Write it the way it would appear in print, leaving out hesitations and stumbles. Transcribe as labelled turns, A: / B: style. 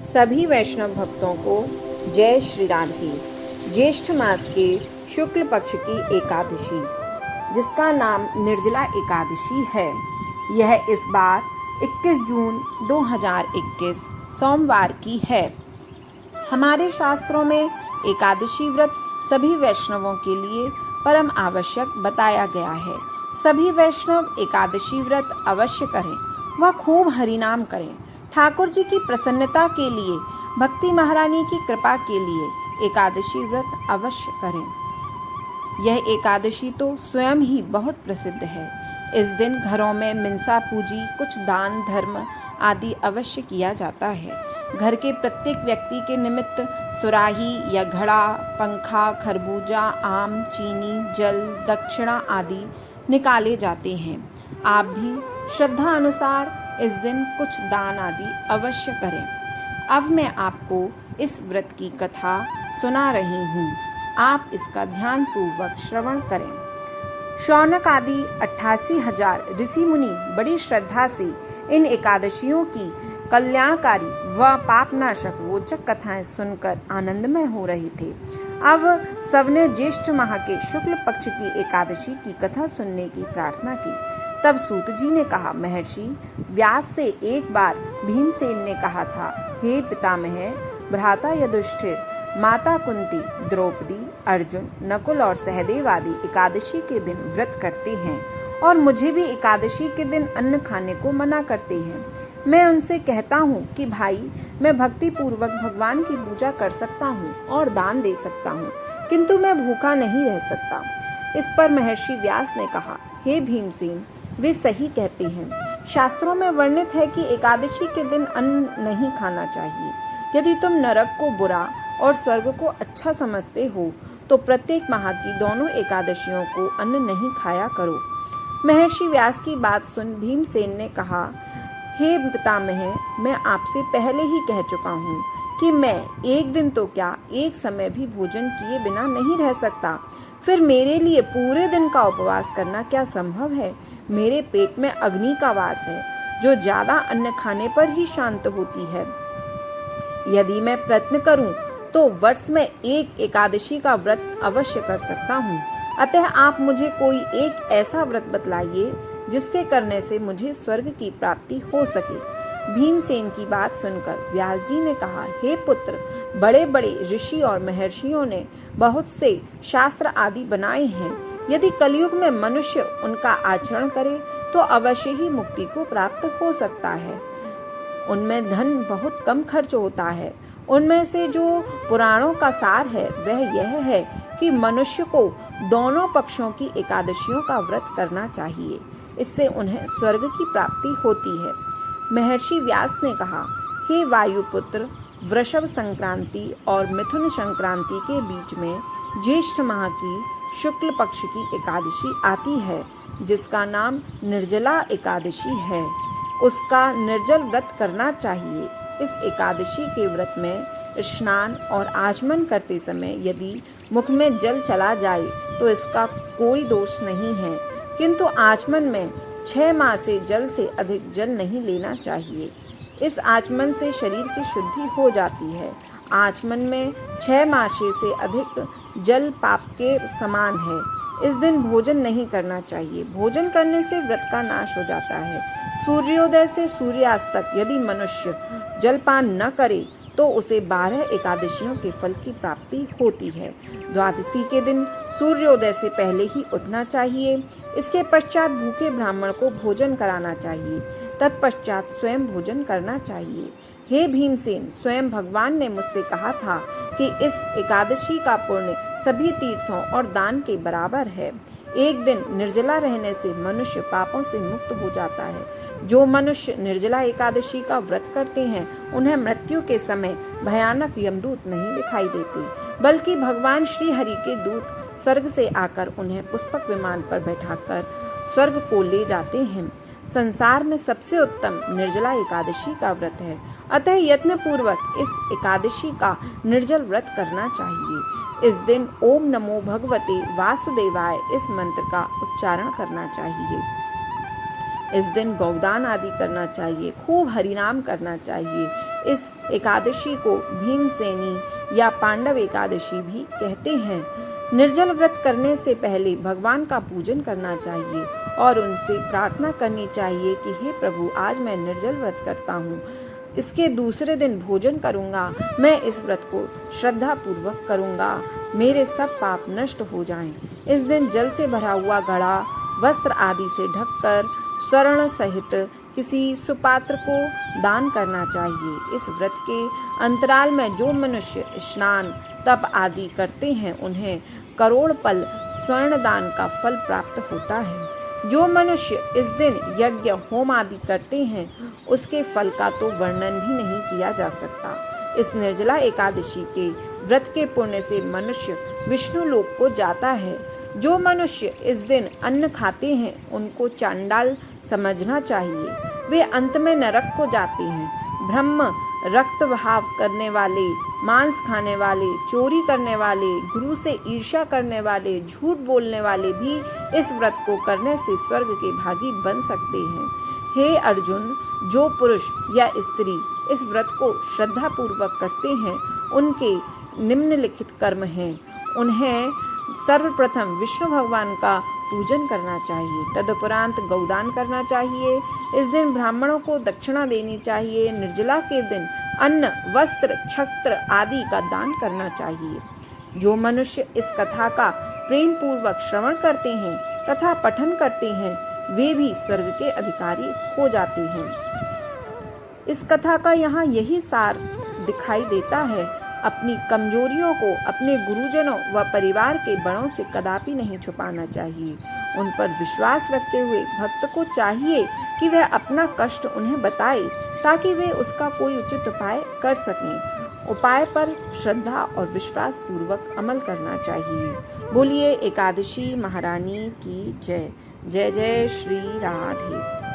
A: सभी वैष्णव भक्तों को जय श्री राधे। ज्येष्ठ मास के शुक्ल पक्ष की एकादशी, जिसका नाम निर्जला एकादशी है, यह इस बार 21 जून 2021 सोमवार की है। हमारे शास्त्रों में एकादशी व्रत सभी वैष्णवों के लिए परम आवश्यक बताया गया है। सभी वैष्णव एकादशी व्रत अवश्य करें, वह खूब हरिनाम करें। ठाकुर जी की प्रसन्नता के लिए, भक्ति महारानी की कृपा के लिए एकादशी व्रत अवश्य करें। यह एकादशी तो स्वयं ही बहुत प्रसिद्ध है। इस दिन घरों में मिंसा पूजी, कुछ दान धर्म आदि अवश्य किया जाता है। घर के प्रत्येक व्यक्ति के निमित्त सुराही या घड़ा, पंखा, खरबूजा, आम, चीनी, जल, दक्षिणा आदि निकाले जाते हैं। आप भी श्रद्धा अनुसार इस दिन कुछ दान आदि अवश्य करें। अब मैं आपको इस व्रत की कथा सुना रही हूँ, आप इसका ध्यान पूर्वक श्रवण करें। शौनक आदि 88,000 ऋषि मुनि बड़ी श्रद्धा से इन एकादशियों की कल्याणकारी व पापनाशक रोचक कथाएं सुनकर आनंदमय हो रहे थे। अब सबने ज्येष्ठ माह के शुक्ल पक्ष की एकादशी की कथा सुनने की प्रार्थना की। तब सूत जी ने कहा, महर्षि व्यास से एक बार भीमसेन ने कहा था, हे पितामह, भ्राता युधिष्ठिर, माता कुंती, द्रौपदी, अर्जुन, नकुल और सहदेव आदि एकादशी के दिन व्रत करते हैं और मुझे भी एकादशी के दिन अन्न खाने को मना करते हैं। मैं उनसे कहता हूँ कि भाई, मैं भक्ति पूर्वक भगवान की पूजा कर सकता हूँ और दान दे सकता हूँ, किंतु मैं भूखा नहीं रह सकता। इस पर महर्षि व्यास ने कहा, हे भीमसेन, वे सही कहते हैं। शास्त्रों में वर्णित है कि एकादशी के दिन अन्न नहीं खाना चाहिए। यदि तुम नरक को बुरा और स्वर्ग को अच्छा समझते हो तो प्रत्येक माह की दोनों एकादशियों को अन्न नहीं खाया करो। महर्षि व्यास की बात सुन भीमसेन ने कहा, हे पितामह, मैं आपसे पहले ही कह चुका हूँ कि मैं एक दिन तो क्या, एक समय भी भोजन किए बिना नहीं रह सकता। फिर मेरे लिए पूरे दिन का उपवास करना क्या संभव है? मेरे पेट में अग्नि का वास है, जो ज्यादा अन्न खाने पर ही शांत होती है। यदि मैं प्रयत्न करूं तो वर्ष में एक एकादशी का व्रत अवश्य कर सकता हूं। अतः आप मुझे कोई एक ऐसा व्रत बतलाइए जिसके करने से मुझे स्वर्ग की प्राप्ति हो सके। भीमसेन की बात सुनकर व्यास जी ने कहा, हे पुत्र, बड़े बड़े ऋषि और महर्षियों ने बहुत से शास्त्र आदि बनाए हैं। यदि कलयुग में मनुष्य उनका आचरण करे तो अवश्य ही मुक्ति को प्राप्त हो सकता है। उनमें धन बहुत कम खर्च होता है। उनमें से जो पुराणों का सार है वह यह है कि मनुष्य को दोनों पक्षों की एकादशियों का व्रत करना चाहिए। इससे उन्हें स्वर्ग की प्राप्ति होती है। महर्षि व्यास ने कहा, हे वायुपुत्र, वृषभ संक्रांति और मिथुन संक्रांति के बीच में ज्येष्ठ माह की शुक्ल पक्ष की एकादशी आती है, जिसका नाम निर्जला एकादशी है। उसका निर्जल व्रत करना चाहिए। इस एकादशी के व्रत में स्नान और आचमन करते समय यदि मुख में जल चला जाए तो इसका कोई दोष नहीं है, किंतु आचमन में 6 माह से जल से अधिक जल नहीं लेना चाहिए। इस आचमन से शरीर की शुद्धि हो जाती है। आचमन में 6 मासे से अधिक जल पाप के समान है। इस दिन भोजन नहीं करना चाहिए। भोजन करने से व्रत का नाश हो जाता है। सूर्योदय से सूर्यास्त तक यदि मनुष्य जलपान न करे तो उसे 12 एकादशियों के फल की प्राप्ति होती है। द्वादशी के दिन सूर्योदय से पहले ही उठना चाहिए। इसके पश्चात भूखे ब्राह्मण को भोजन कराना चाहिए। तत्पश्चात स्वयं भोजन करना चाहिए। हे भीमसेन, स्वयं भगवान ने मुझसे कहा था कि इस एकादशी का पुण्य सभी तीर्थों और दान के बराबर है। एक दिन निर्जला रहने से मनुष्य पापों से मुक्त हो जाता है। जो मनुष्य निर्जला एकादशी का व्रत करते हैं उन्हें मृत्यु के समय भयानक यमदूत नहीं दिखाई देते, बल्कि भगवान श्री हरि के दूत स्वर्ग से आकर उन्हें पुष्पक विमान पर बैठाकर स्वर्ग को ले जाते हैं। संसार में सबसे उत्तम निर्जला एकादशी का व्रत है। अतः यत्न पूर्वक इस एकादशी का निर्जल व्रत करना चाहिए। इस दिन ओम नमो भगवते वासुदेवाय इस मंत्र का उच्चारण करना चाहिए। इस दिन गौदान आदि करना चाहिए, खूब हरिनाम करना चाहिए। इस एकादशी को भीमसेनी या पांडव एकादशी भी कहते हैं। निर्जल व्रत करने से पहले भगवान का पूजन करना चाहिए और उनसे प्रार्थना करनी चाहिए कि हे प्रभु, आज मैं निर्जल व्रत करता हूँ, इसके दूसरे दिन भोजन करूँगा, मैं इस व्रत को श्रद्धा पूर्वक करूँगा, मेरे सब पाप नष्ट हो जाएं। इस दिन जल से भरा हुआ घड़ा वस्त्र आदि से ढककर स्वर्ण सहित किसी सुपात्र को दान करना चाहिए। इस व्रत के अंतराल में जो मनुष्य स्नान तप आदि करते हैं उन्हें करोड़ पल स्वर्ण दान का फल प्राप्त होता है। जो मनुष्य इस दिन यज्ञ होम आदि करते हैं उसके फल का तो वर्णन भी नहीं किया जा सकता। इस निर्जला एकादशी के व्रत के पुण्य से मनुष्य विष्णु लोक को जाता है। जो मनुष्य इस दिन अन्न खाते हैं उनको चांडाल समझना चाहिए, वे अंत में नरक को जाते हैं। ब्रह्म रक्त बहाव करने वाले, मांस खाने वाले, चोरी करने वाले, गुरु से ईर्ष्या करने वाले, झूठ बोलने वाले भी इस व्रत को करने से स्वर्ग के भागी बन सकते हैं। हे अर्जुन, जो पुरुष या स्त्री इस व्रत को श्रद्धा पूर्वक करते हैं उनके निम्नलिखित कर्म हैं। उन्हें सर्वप्रथम विष्णु भगवान का पूजन करना चाहिए, तदुपरांत गौदान करना चाहिए। इस दिन ब्राह्मणों को दक्षिणा देनी चाहिए। निर्जला के दिन अन्न, वस्त्र, छत्र आदि का दान करना चाहिए। जो मनुष्य इस कथा का प्रेम पूर्वक श्रवण करते हैं तथा पठन करते हैं वे भी स्वर्ग के अधिकारी हो जाते हैं। इस कथा का यहाँ यही सार दिखाई देता है। अपनी कमजोरियों को अपने गुरुजनों व परिवार के बड़ों से कदापि नहीं छुपाना चाहिए। उन पर विश्वास रखते हुए भक्त को चाहिए कि वह अपना कष्ट उन्हें बताए ताकि वे उसका कोई उचित उपाय कर सकें। उपाय पर श्रद्धा और विश्वास पूर्वक अमल करना चाहिए। बोलिए एकादशी महारानी की जय। जय जय श्री राधे।